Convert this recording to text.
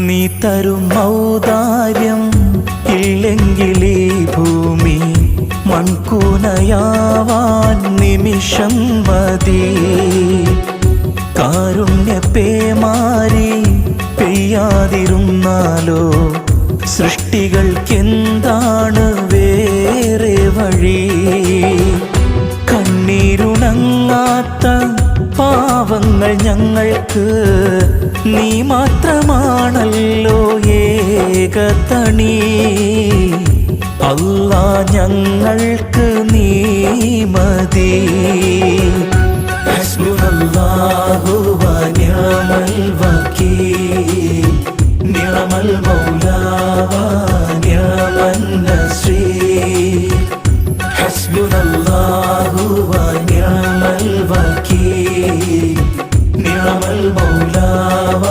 നീ തരും ഔദാര്യം ഇല്ലെങ്കിലീ ഭൂമി മൺകൂനയാവാൻ നിമിഷം മതി. കാരുണ്യപേമാരി പെയ്യാതിരുന്നാലോ സൃഷ്ടികൾക്കെന്താണ് വേറെ വഴി? കണ്ണീരുണങ്ങാത്ത പാവങ്ങൾ ഞങ്ങൾക്ക് നീ മാത്രമാണല്ലോ ഏകതണി. അല്ലാ ഞങ്ങൾക്ക് നീ മതി. ഹസ്ബുനല്ലാഹു വ നിഅമൽ വകീൽ നിഅമൽ മൗലാ വ നിഅമൻ നസീർ. ഹസ്ബുനല്ലാഹു വ നിഅമൽ വകീൽ നിഅമൽ മൗലാ വ